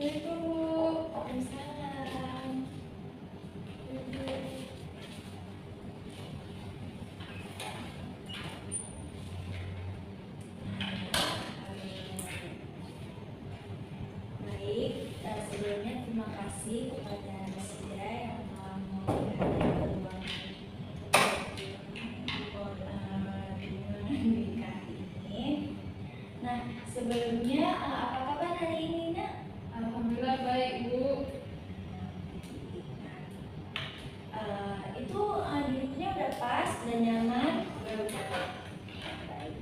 Assalamualaikum Bu. Waalaikumsalam. Baik, sebelumnya terima kasih kepada Nasida yang telah memberikan nikah ini. Nah, sebelumnya apa kabar hari ini, Nak? Alhamdulillah baik Bu. Itu duduknya udah pas dan nyaman. Baik.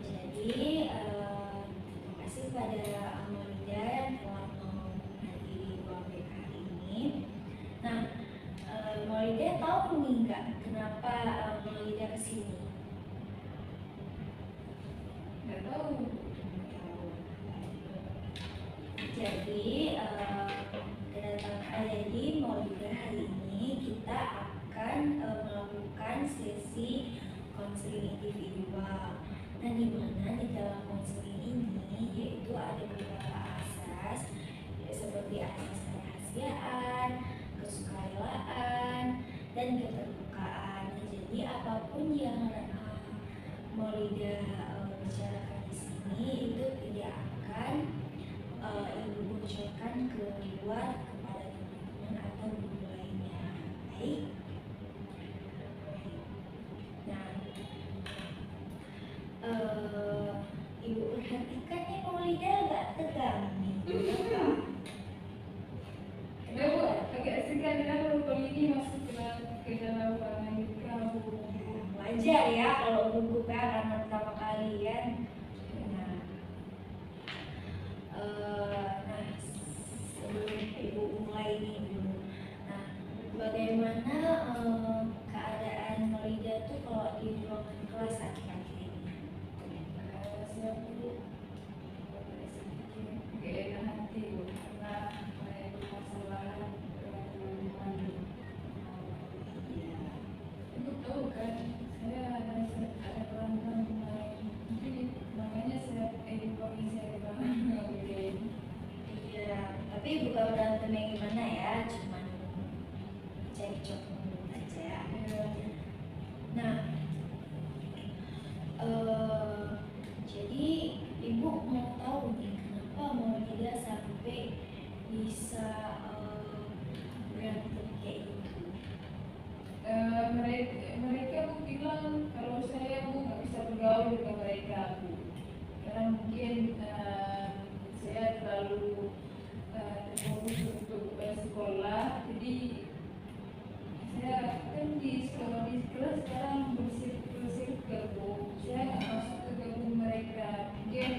Jadi terima kasih kepada Amalia yang telah menghadiri ruang BK ini. Nah, Maulida tahu nih nggak kenapa Maulida kesini? Nggak tahu. Jadi jadi Maulida hari ini kita akan melakukan sesi konseling individual. Nah, di mana di dalam konseling ini yaitu ada beberapa asas seperti asas kerahasiaan, kesukarelaan, dan keterbukaan. Nah, jadi apapun yang Maulida bicarakan di sini itu tidak akan ibu bocorkan ke luar kepada teman-teman atau guru lainnya. Baik. Nah, ibu perhatikan nih Maulida agak tegang nih. Ya Bu, agak segan kalau ini masuk ke dalam ruangan nikah Bu. Wajar ya kalau gugup ya karena pertama kali kan. Nah, sebelum ibu mulai nih dulu. Nah, bagaimana keadaan Maulida tuh kalau di ruangan kelas akhir-akhir ini? Saya Bu nggak enak hati Bu karena ada masalah mandi. Ibu tahu kan saya ada pelanggan kemarin. Jadi makanya saya pagi saya bilang nggak boleh. Iya, tapi bukan berantem yang gimana ya, cuman cekcok dulu aja. Nah, jadi ibu mau tahu nih kenapa Maulida sampai bisa berantem kayak gitu? Mereka Bu bilang kalau saya Bu nggak bisa bergaul dengan mereka Bu karena mungkin saya terlalu terfokus untuk sekolah, jadi saya kan di sekolah di kelas sekarang bersirkel Bu, saya nggak masuk ke gabung mereka. Mungkin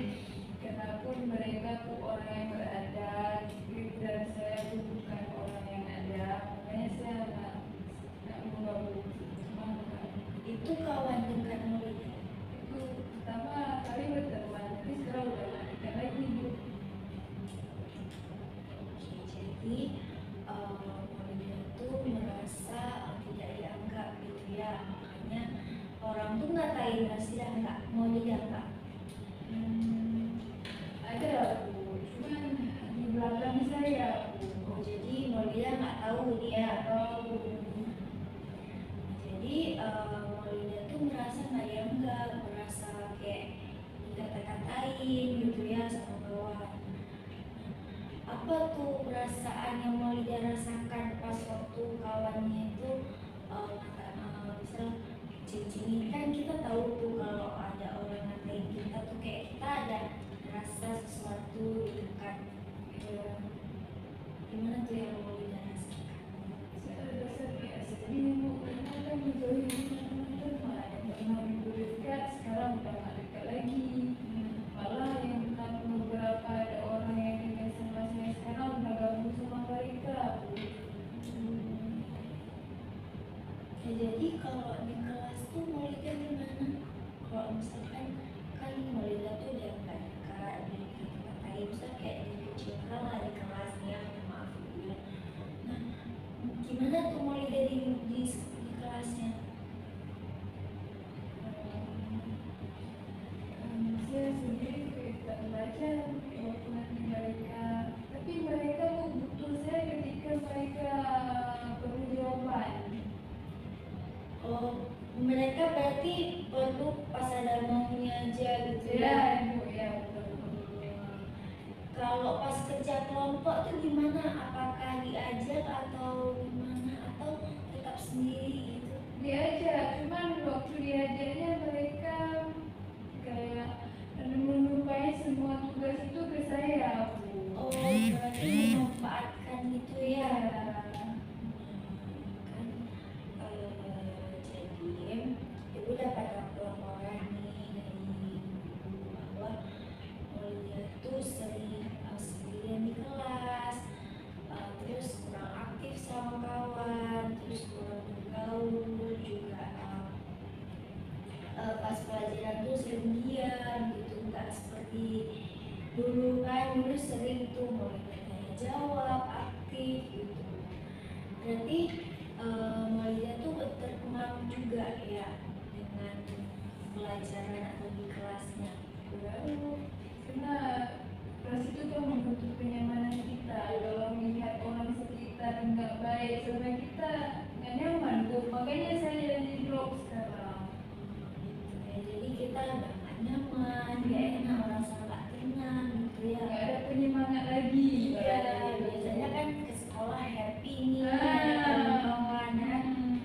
karena pun mereka tuh orang yang beradat dan saya tuh bukan orang yang ada, makanya saya nggak mau gabung. Itu kawan dekat Maulida. Itu pertama kali berteman, tapi sekarang udah nggak dekat lagi Bu. Jadi Maulida tuh merasa tidak dianggap gitu ya, makanya orang tuh ngatain Rasida nggak mau dianggap. Ada Bu, cuman di belakang saya Bu. Jadi Maulida nggak tahu dia. Atau Jadi Maulida tuh merasa nggak dianggap, merasa kayak dikata-katain gitu ya sama kawan. Apa tuh perasaan yang Maulida rasakan pas waktu kawannya itu misal cincin kan kita tahu tuh kalau ada orang ngatain kita tuh kayak kita ada rasa sesuatu gitu kan. Gimana tuh yang Maulida rasakan? saya rasa kayak sedih Bu, karena kan menjauhi teman-teman yang pernah dulu dekat, sekarang udah nggak dekat lagi. Malah yang kan beberapa ada orang yang dekat sama saya sekarang udah gabung sama mereka Bu. Ya, jadi kalau di kelas tuh Maulida gimana? Kalau misalkan kan Maulida tuh udah nggak dekat, udah dikata-katain, misalnya kayak dikucilkan lah di kelasnya, maaf ya. Nah, gimana tuh Maulida di kelasnya? Saya sendiri tak baca Oh, mereka berarti perlu pas ada maunya aja gitu Ya, ya. Ibu, ya betul. Kalau pas kerja kelompok tuh gimana? Apakah diajak atau gimana? Atau tetap sendiri gitu? Diajak, cuman waktu diajaknya mereka kayak menumpai semua tugas itu ke saya, Bu. Oh, berarti memanfaatkan gitu Iya. ya. Kan jadi ibu dapat laporan nih dari ibu bahwa Mulia tuh sering sendirian di kelas, terus kurang aktif sama kawan, terus kurang bergaul juga, pas pelajaran tuh sering diam gitu, nggak seperti dulu kan. Dulu sering tuh mulai bertanya jawab aktif gitu. Berarti Malia tuh terpengaruh juga ya dengan pelajaran atau di kelasnya. Baru karena kelas itu kan membentuk kenyamanan kita. Kalau melihat orang sekitar nggak baik sama kita nggak nyaman tuh. Makanya saya jadi blog sekarang. Ya, jadi kita udah gak nyaman, gak enak, merasa gak tenang gitu ya. Nggak ada penyemangat lagi. Iya, biasanya kan ke sekolah happy nih, Ah. ada kawan-kawan kan. Hmm.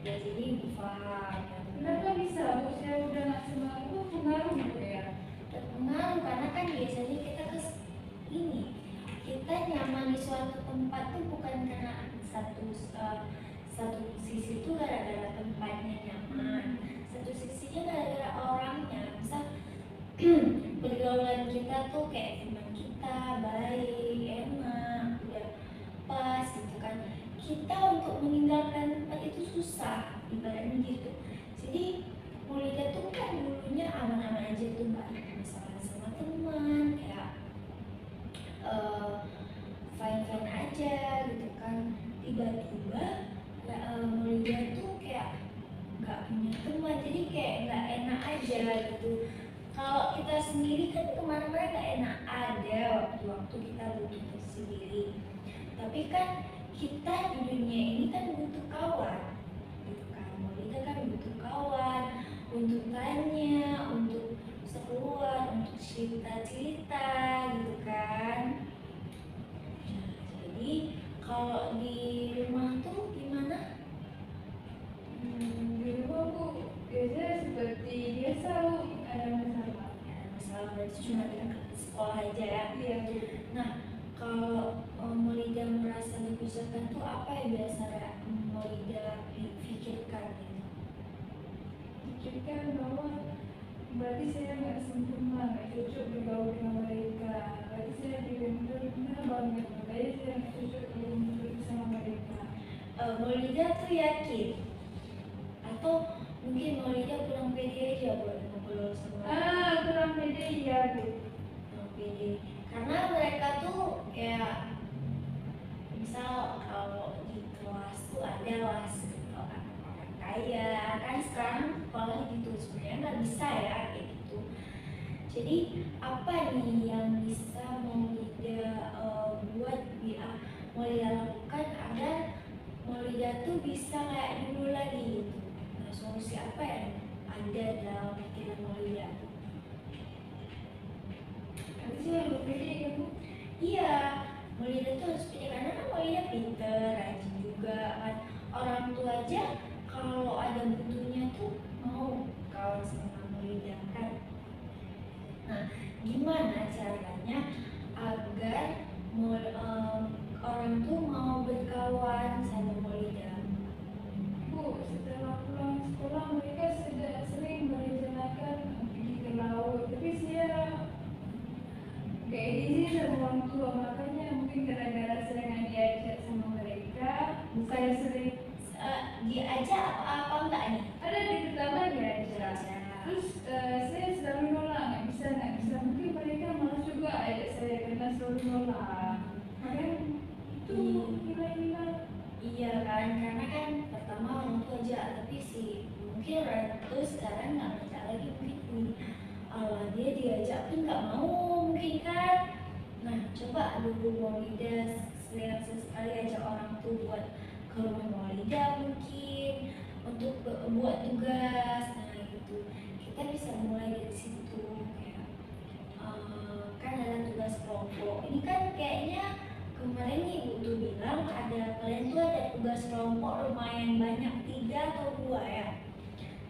Ya jadi paham. Kenapa bisa? Bu, saya udah nggak semangat itu pengaruh gitu ya. Terpengaruh karena kan biasanya kita ini kita nyaman di suatu tempat tuh bukan karena satu sisi itu gara-gara tempatnya nyaman, satu sisinya gara-gara orangnya. Misal pergaulan kita tuh kayak teman kita baik, enak, udah pas gitu kan. Kita untuk meninggalkan tempat itu susah, ibaratnya gitu. Jadi Maulida tuh kan dulunya aman-aman aja tuh, nggak ada masalah sama teman, kayak fine-fine aja gitu kan. Tiba-tiba Maulida tuh kayak nggak punya teman, jadi kayak nggak enak aja gitu. Kalau kita sendiri kan kemarin-kemarin nggak enak, ada waktu-waktu kita butuh sendiri. Tapi kan kita di dunia ini kan butuh kawan, gitu kan. Maulida kan butuh kawan untuk tanya, untuk sekeluar, untuk cerita-cerita gitu kan. Nah, jadi kalau di rumah tuh gimana? Di rumah Bu biasanya seperti biasa Bu, ada masalah. Ya, masalah berarti cuma dengan sekolah aja ya. Iya Bu. Nah, kalau Maulida merasa dipisahkan tuh apa yang biasanya Maulida pikirkan gitu? Pikirkan bahwa berarti saya nggak sempurna, nggak cocok bergaul dengan mereka. Berarti saya benar-benar banget, makanya saya nggak cocok bergaul sama mereka. Maulida tuh yakin atau mungkin Maulida kurang pede aja buat ngobrol sama Kurang pede iya Bu. kurang pede karena mereka tuh kayak misal kalau di kelas tuh ada lah orang kaya kan, sekarang sekolah gitu sebenarnya nggak bisa ya kayak gitu. Jadi apa nih yang bisa Maulida buat Maulida lakukan agar Maulida tuh bisa kayak dulu lagi gitu? Nah, solusi apa yang ada dalam pikiran Maulida? Berarti saya lebih pede kan Bu. Iya, Maulida tuh harus pede karena kan Maulida pinter, rajin juga kan. Orang tua aja kalau ada butuhnya tuh mau kawan sama Maulida kan. Nah, gimana caranya agar orang tuh mau berkawan sama Maulida? Bu, setelah pulang sekolah mereka sudah sering merencanakan pergi ke laut, tapi saya gak izin sama orang tua, makanya mungkin gara-gara saya nggak diajak sama mereka, saya sering Diajak apa enggak nih? ada di pertama diajak, terus saya selalu nolak, nggak bisa, mungkin mereka malas juga ajak saya karena selalu nolak, makanya itu gila-gila. Iya kan, karena kan pertama orang tua aja, tapi sih mungkin orang tua sekarang nggak percaya lagi mungkin Allah dia diajak pun nggak mau mungkin kan. Nah coba dulu Maulida sekali ajak orang tua buat ke rumah Maulida mungkin untuk buat tugas. Nah gitu kita bisa mulai dari situ kayak kan ada tugas kelompok. Ini kan kayaknya kemarin nih Ibu tuh bilang ada kalian tuh ada tugas kelompok lumayan banyak 3 atau 2 ya.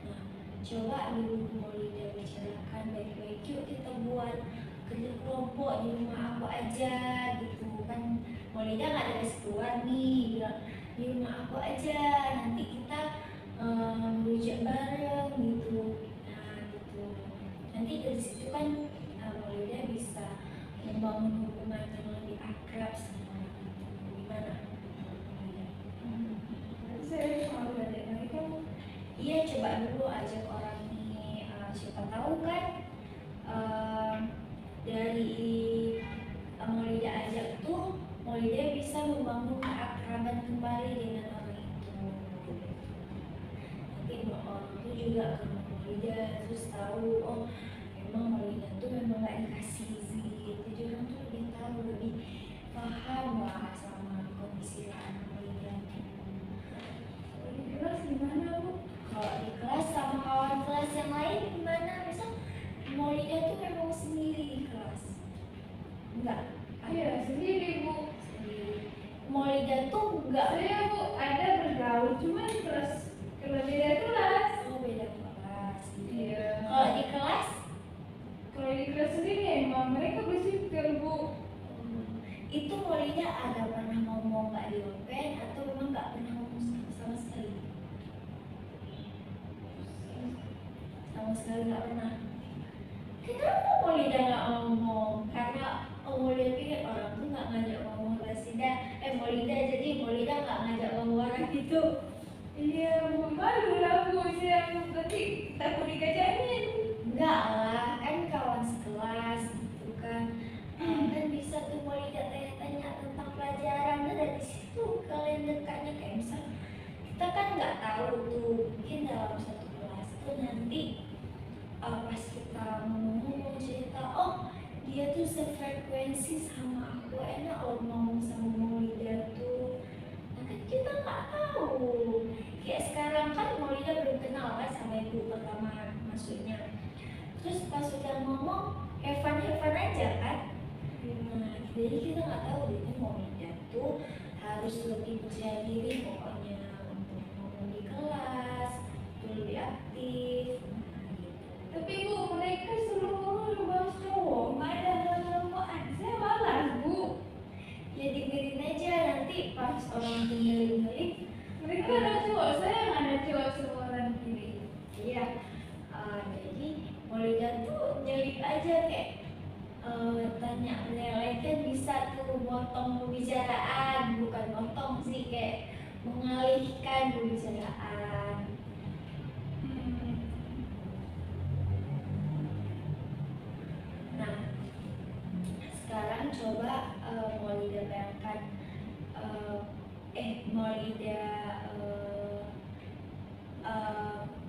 Nah coba Ibu Maulida bicarakan baik-baik, yuk kita buat kerja kelompok di rumah aku aja gitu kan. Maulida nggak ada keluar nih, bilang di rumah aku aja nanti kita merujak bareng gitu. Nah gitu nanti dari situ kan Maulida bisa membangun hubungan yang lebih akrab sama orang itu. Gimana? Saya mau belajar lagi kan. Iya coba dulu ajak orang ini, siapa tahu kan dari Maulida ajak tuh Maulida bisa membangun keakraban kembali dengan orang itu. Nanti orang itu juga akan Maulida terus tahu oh memang Maulida tuh memang gak dikasih izin, jadi orang tuh lebih tahu, lebih paham lah sama kondisi anak Maulida. Di kelas gimana Bu? Kalau di kelas sama kawan kelas yang lain gimana? Misal Maulida tuh memang sendiri di kelas? Enggak? Iya sendiri Bu. Sendiri. Maulida tuh enggak? Saya Bu ada bergaul cuman kelas kalau beda kelas. Oh beda kelas gitu. Iya. Kalau di kelas? Kalau di kelas sendiri emang mereka bersifat Bu. Itu Maulida ada pernah ngomong nggak di open atau memang nggak pernah ngomong sama sekali? Sama sekali nggak pernah. Kenapa Maulida nggak ngomong? Karena Maulida pikir orang tuh nggak ngajak ngomong Rasida, Maulida, jadi Maulida nggak ngajak ngomong orang itu. Iya Bu, malu lah Bu, saya berarti takut dikacain. Enggak lah, kan kawan sekelas gitu kan. Kan bisa tuh Maulida tanya-tanya tentang pelajaran. Nah dari situ kalian dekatnya kayak misal kita kan nggak tahu tuh mungkin dalam satu kelas tuh nanti pas kita ngomong cerita oh dia tuh sefrekuensi sama aku, enak loh ngomong sama Maulida tuh. Nah kan kita nggak tahu. Kayak sekarang kan Maulida belum kenal kan sama ibu pertama masuknya. Terus pas sudah ngomong Evan aja kan. Nah jadi kita nggak tahu dia Maulida tuh harus lebih percaya diri pokoknya untuk ngomong di kelas, tuh lebih aktif. Tapi Bu, mereka suruh ngomong bahas cowok, nggak ada hal-hal. Saya malas Bu. Ya dengerin aja nanti pas orang tinggalin Mereka ada cowok, saya nggak ada cowok seorang kiri. iya. Jadi Maulida tuh nyelip aja kayak tanya lele kan bisa tuh motong pembicaraan, bukan motong sih kayak mengalihkan pembicaraan. Nah sekarang coba Maulida bayangkan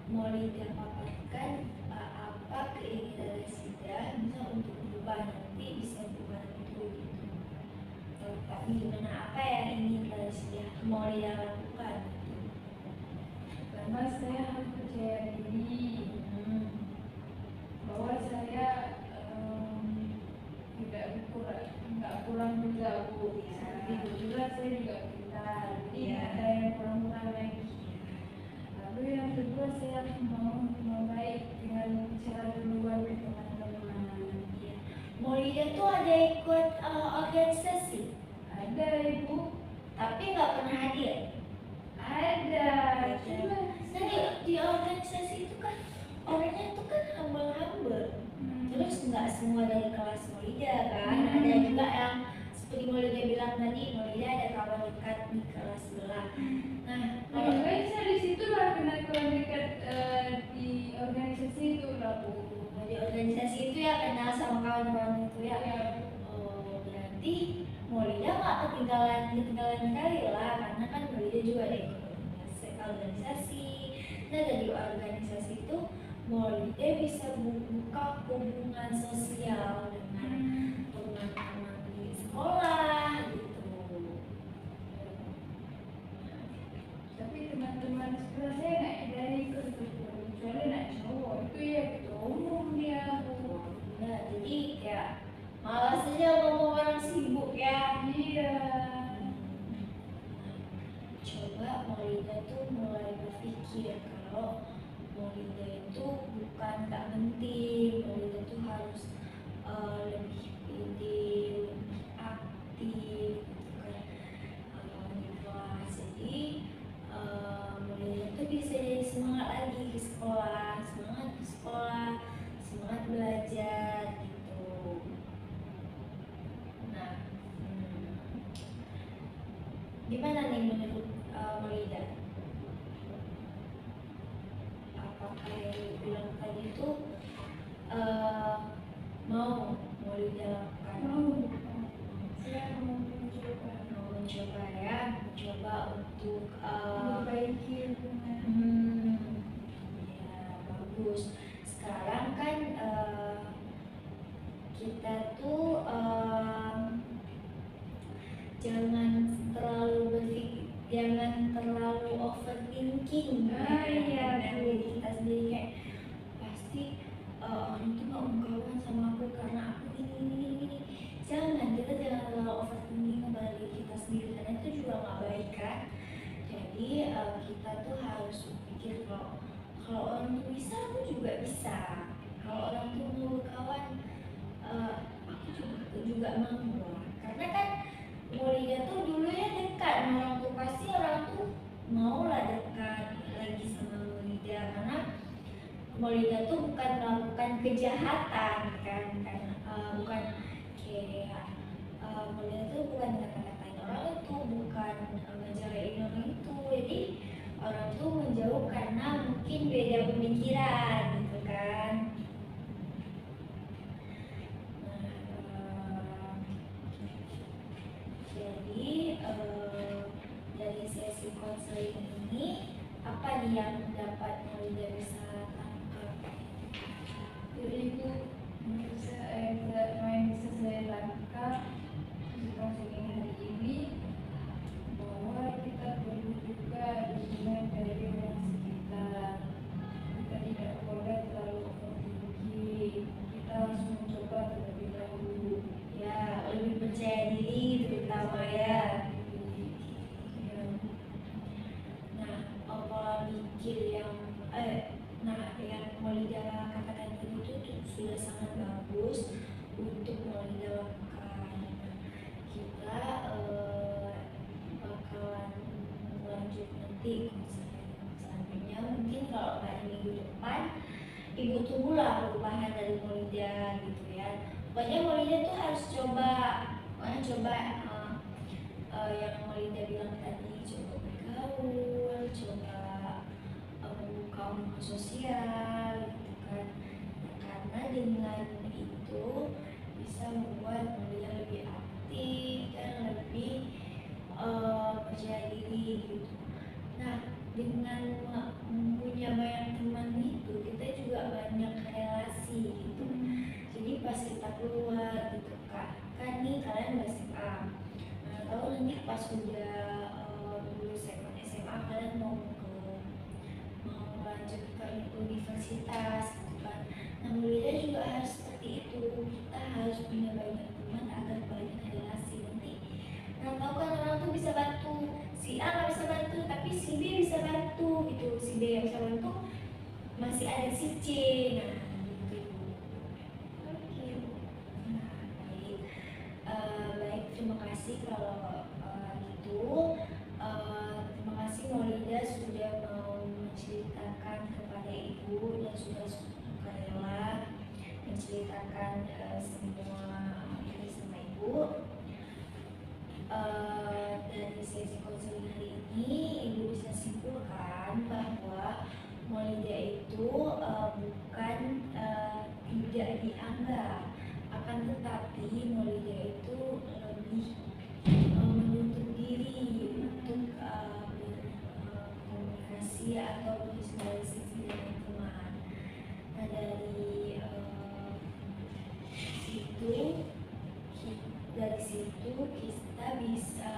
Maulida paparkan apa keinginan Rasida bisa untuk berubah nanti bisa berubah itu gitu. Tapi gimana apa yang ingin Rasida Maulida lakukan? Pertama saya harus percaya diri bahwa saya nggak kurang juga Bu. Itu juga saya juga pintar, jadi nggak ada yang kurang-kurang lagi. Lalu yang kedua saya mau membaik dengan cara duluan ke teman-teman. Maulida tuh ada ikut organisasi? Ada Ibu. Tapi nggak pernah hadir? Ada. Cuma Nah di organisasi itu kan orangnya tuh kan humble. Terus nggak semua dari kelas Maulida kan, ada juga yang seperti Maulida bilang tadi, Maulida ada kawan dekat di kelas sebelah. Nah kalau saya di situ lah kenal kawan dekat di organisasi itu lah Bu. di organisasi itu ya kenal sama kawan-kawan itu ya. Ya. Oh berarti Maulida nggak ketinggalan kali lah, karena kan Maulida juga ada ikut organisasi. Nah dari organisasi itu Maulida bisa buka hubungan sosial dengan teman-teman di sekolah gitu. kalau Maulida itu bukan tak penting, Maulida itu harus lebih pede, lebih aktif, bukan ikhlas. Jadi Maulida itu bisa jadi semangat lagi ke sekolah, semangat belajar gitu. Nah, gimana nih menurut Maulida? Apakah yang bilang tadi itu mau dilakukan? Saya mau mencoba Mau mencoba ya, mencoba untuk memperbaiki hubungan. Ya bagus. Sekarang kan kita tuh jangan terlalu overthinking. Iya, Dengan diri kita sendiri, kayak pasti orang itu mau berkawan sama aku karena aku ini. Jangan terlalu overthinking kepada diri kita sendiri, karena itu juga nggak baik kan. Jadi kita tuh harus berpikir kalau orang tuh bisa, aku juga bisa. Kalau orang tuh mau berkawan, aku juga mau. Karena kan Maulida tuh dulu ya dekat sama orang tuh, pasti orang tuh mau lah dekat lagi sama Maulida, karena Maulida tuh bukan melakukan kejahatan kan, bukan kayak Maulida tuh bukan kata-katain orang itu, bukan ngejarain orang itu. Jadi orang tuh menjauh karena mungkin beda pemikiran gitu kan. Jadi dari sesi konseling ini apa nih yang dapat Maulida bisa tangkap? Jadi itu yang bisa saya tangkap di konseling hari ini, bahwa kita perlu juga dukungan dari orang sekitar. Kita tidak boleh terlalu overthinking. Kita harus mencoba terlebih dahulu. Ya, lebih percaya diri terutama ya. Ya. Nah, pola pikir yang Maulida katakan tadi itu sudah sangat bagus untuk Maulida lakukan. Kita bakalan lanjut nanti selanjutnya. Mungkin kalau nggak di minggu depan, ibu tunggulah perubahan dari Maulida gitu ya. Pokoknya Maulida tuh harus coba yang Maulida bilang tadi, coba bergaul, coba membuka hubungan sosial gitu kan. Karena dengan itu bisa membuat Maulida lebih aktif dan lebih percaya diri gitu. Nah, dengan punya banyak teman itu, kita juga banyak relasi gitu. Jadi pas kita keluar gitu kan nih kalian udah SMA, tahu nanti pas udah lulus SMA kalian mau lanjut ke universitas gitu kan. Nah, Maulida juga harus seperti itu, kita harus punya banyak teman agar banyak relasi. Nanti tahu kan orang tuh bisa bantu, si A nggak bisa bantu tapi si B bisa bantu gitu, si B yang bisa bantu masih ada si C. Nah gitu. Oke. Nah, baik. Baik, terima kasih kalau gitu. Terima kasih Maulida sudah mau menceritakan kepada ibu dan sudah suka rela menceritakan semua ini sama ibu. Dari sesi konseling hari ini, ibu bisa simpulkan bahwa Maulida itu bukan tidak dianggap, akan tetapi Maulida itu lebih menuntut diri untuk berkomunikasi atau bersosialisasi dengan teman. Nah, dari situ kita bisa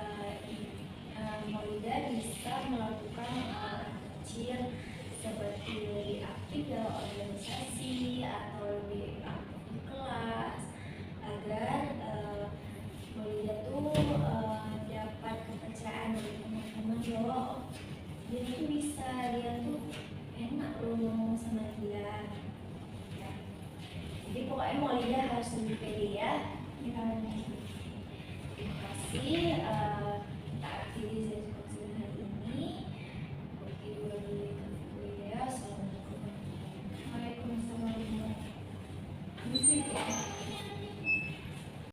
Maulida bisa melakukan hal kecil seperti lebih aktif dalam organisasi atau lebih aktif di kelas, agar Maulida tuh dapat kepercayaan dari teman-teman bahwa dia tuh bisa, dia tuh kasih.